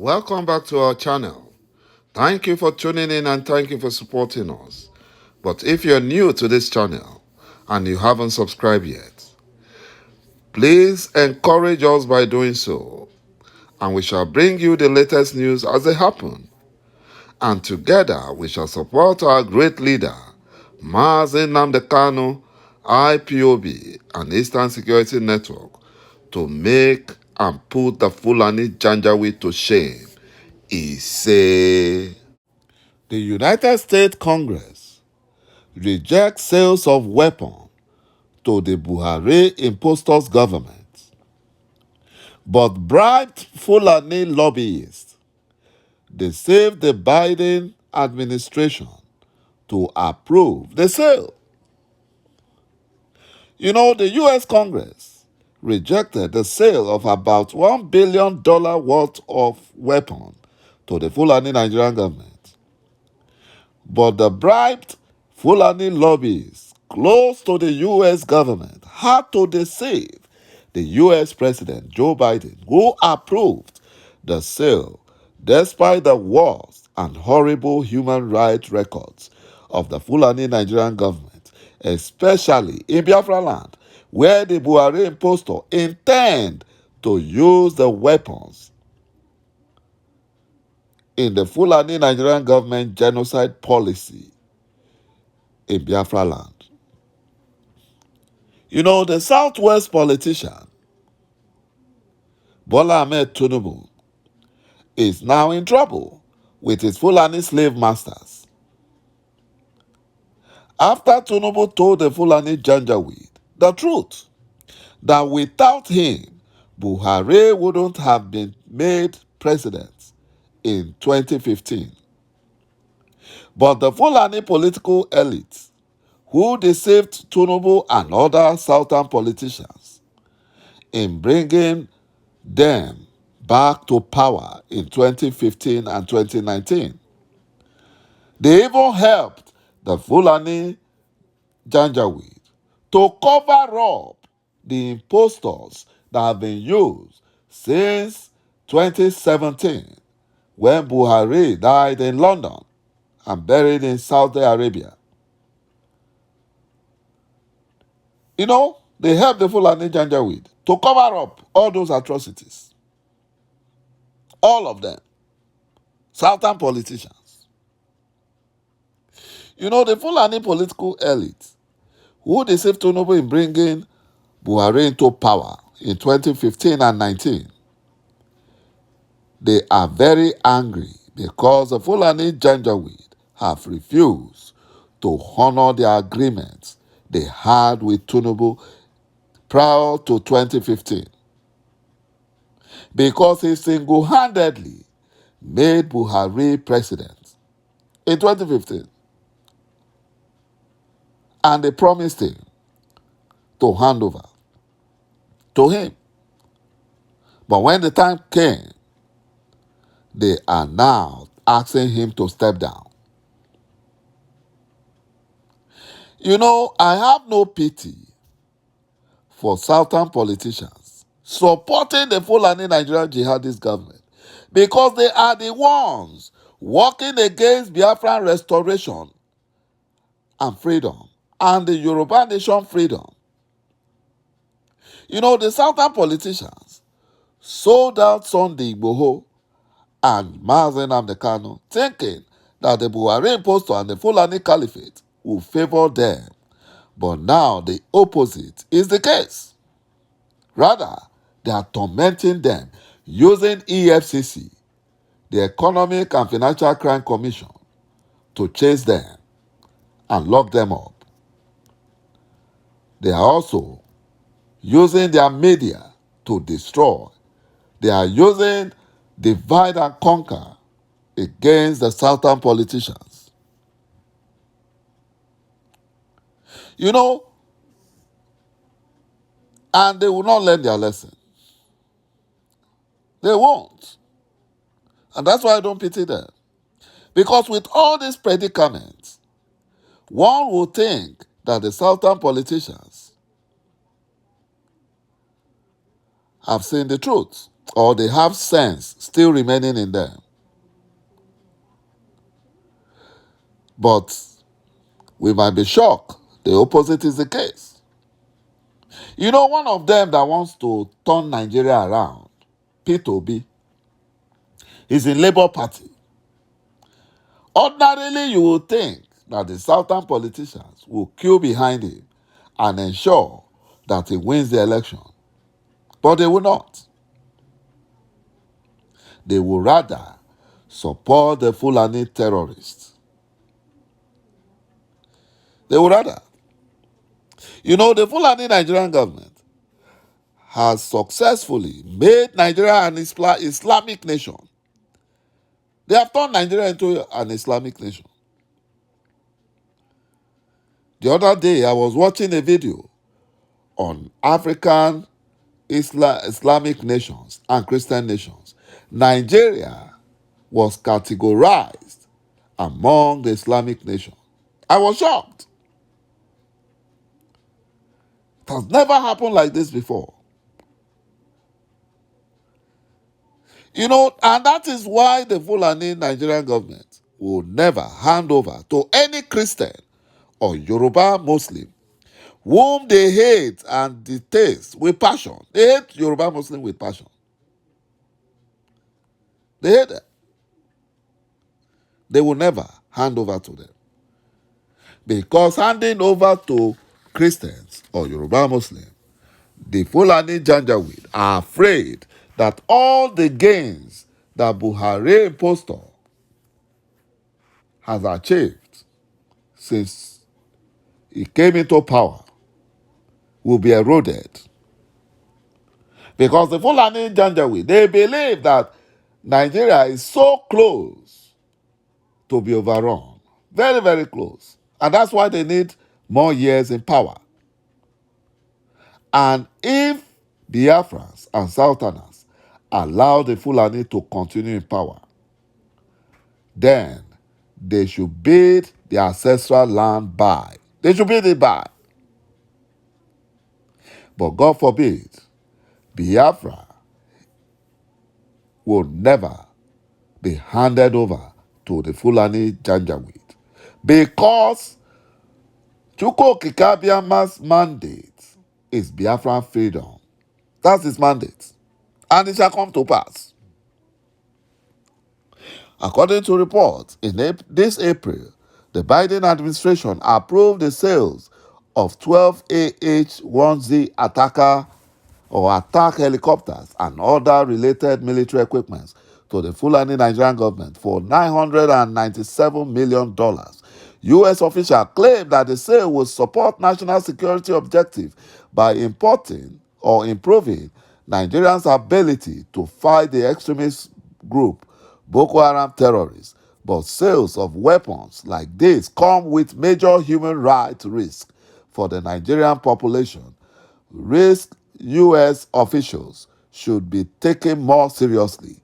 Welcome back to our channel. Thank you for tuning in and thank you for supporting us. But if you're new to this channel and you haven't subscribed yet, please encourage us by doing so, and we shall bring you the latest news as they happen. And together we shall support our great leader, Mazi Nnamdi Kanu, IPOB, and Eastern Security Network, to make and put the Fulani Janjaweed to shame. He said, the United States Congress rejects sales of weapons to the Buhari impostors government, but bribed Fulani lobbyists. They saved the Biden administration to approve the sale. You know, the U.S. Congress rejected the sale of about $1 billion worth of weapons to the Fulani Nigerian government. But the bribed Fulani lobbyists close to the U.S. government had to deceive the U.S. President Joe Biden, who approved the sale despite the worst and horrible human rights records of the Fulani Nigerian government, especially in Biafra land, where the Buhari impostor intend to use the weapons in the Fulani Nigerian government genocide policy in Biafra land. You know, the Southwest politician, Bola Ahmed Tinubu, is now in trouble with his Fulani slave masters. After Tinubu told the Fulani Janjaweed the truth, that without him, Buhari wouldn't have been made president in 2015. But the Fulani political elite, who deceived Tinubu and other southern politicians in bringing them back to power in 2015 and 2019. They even helped the Fulani Janjaweed to cover up the impostors that have been used since 2017, when Buhari died in London and buried in Saudi Arabia. You know, they helped the Fulani Janjaweed to cover up all those atrocities. All of them. Southern politicians. You know, the Fulani political elite, who deceived Tinubu in bringing Buhari into power in 2015 and 19, they are very angry because the Fulani Janjaweed have refused to honor the agreements they had with Tinubu prior to 2015, because he single-handedly made Buhari president in 2015, and they promised him to hand over to him. But when the time came, they are now asking him to step down. You know, I have no pity for southern politicians supporting the Fulani Nigerian jihadist government, because they are the ones working against Biafran restoration and freedom and the Yoruba nation freedom. You know, the southern politicians sold out Sunday Igboho and Mazi Nnamdi Kanu, thinking that the Buhari impostor and the Fulani Caliphate will favor them. But now the opposite is the case. Rather, they are tormenting them using EFCC, the Economic and Financial Crime Commission, to chase them and lock them up. They are also using their media to destroy. They are using divide and conquer against the southern politicians. You know, and they will not learn their lesson. They won't. And that's why I don't pity them. Because with all these predicaments, one would think that the southern politicians have seen the truth. or they have sense still remaining in them. But we might be shocked the opposite is the case. You know, one of them that wants to turn Nigeria around, P2B, is in Labour Party. Ordinarily, you would think that the southern politicians will queue behind him and ensure that he wins the election. But they will not. They will rather support the Fulani terrorists. They will rather. You know, the Fulani Nigerian government has successfully made Nigeria an Islamic nation. They have turned Nigeria into an Islamic nation. The other day, I was watching a video on African Islamic nations and Christian nations. Nigeria was categorized among the Islamic nations. I was shocked. It has never happened like this before. You know, and that is why the Fulani Nigerian government will never hand over to any Christian or Yoruba Muslim whom they hate and detest with passion. They hate Yoruba Muslim with passion. They hate them. They will never hand over to them. Because handing over to Christians or Yoruba Muslim, the Fulani Janjaweed are afraid that all the gains that Buhari impostor has achieved since he came into power will be eroded. Because the Fulani Janjaweed, they believe that Nigeria is so close to be overrun. Very, very close. And that's why they need more years in power. And if Biafrans and Southerners allow the Fulani to continue in power, then they should bid the ancestral land by. They should bid it by. But God forbid, Biafra will never be handed over to the Fulani Janjaweed because ﷺ's mandate is Biafran freedom. That's his mandate. And it shall come to pass. According to reports, in this April, the Biden administration approved the sales of 12 ŁH-1Z attack helicopters and other related military equipment to the Fulani Nigerian government for $997 million. U.S. officials claim that the sale will support national security objectives by importing or improving Nigerians' ability to fight the extremist group Boko Haram terrorists. But sales of weapons like this come with major human rights risks for the Nigerian population. Risk U.S. officials should be taken more seriously.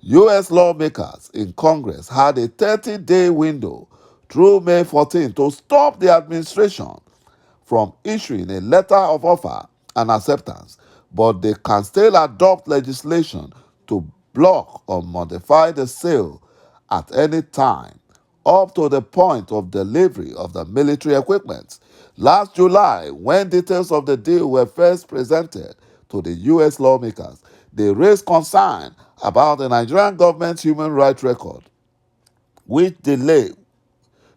U.S. lawmakers in Congress had a 30-day window through May 14 to stop the administration from issuing a letter of offer and acceptance, but they can still adopt legislation to block or modify the sale at any time, up to the point of delivery of the military equipment. Last July, when details of the deal were first presented to the U.S. lawmakers, they raised concern about the Nigerian government's human rights record, which delayed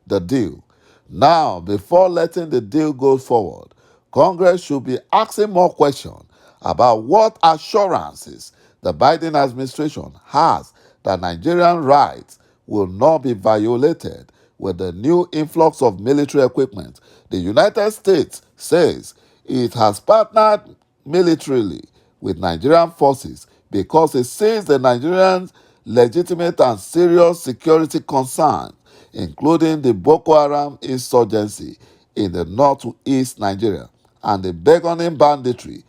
the deal. Now, before letting the deal go forward, Congress should be asking more questions about what assurances the Biden administration has that Nigerian rights will not be violated with the new influx of military equipment. The United States says it has partnered militarily with Nigerian forces because it sees the Nigerians' legitimate and serious security concerns, including the Boko Haram insurgency in the northeast Nigeria and the burgeoning banditry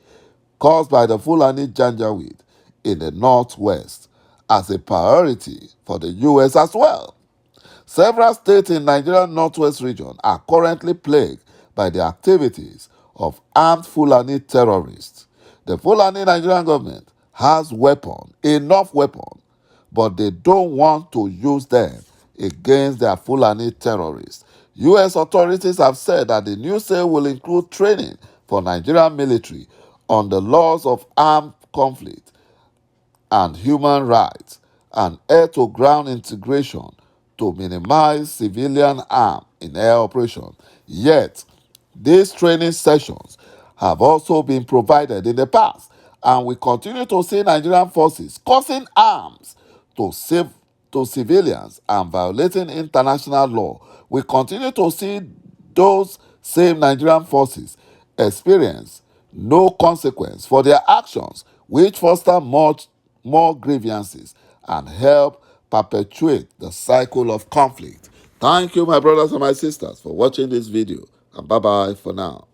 caused by the Fulani Janjaweed in the northwest, as a priority for the U.S. as well. Several states in Nigeria's northwest region are currently plagued by the activities of armed Fulani terrorists. The Fulani Nigerian government has enough weapon, but they don't want to use them against their Fulani terrorists. U.S. authorities have said that the new sale will include training for Nigerian military on the laws of armed conflict and human rights and air-to-ground integration to minimize civilian harm in air operations. Yet, these training sessions have also been provided in the past, and we continue to see Nigerian forces causing harms to civilians and violating international law. We continue to see those same Nigerian forces experience no consequence for their actions, which foster more grievances and help perpetuate the cycle of conflict. Thank you, my brothers and my sisters, for watching this video, and bye-bye for now.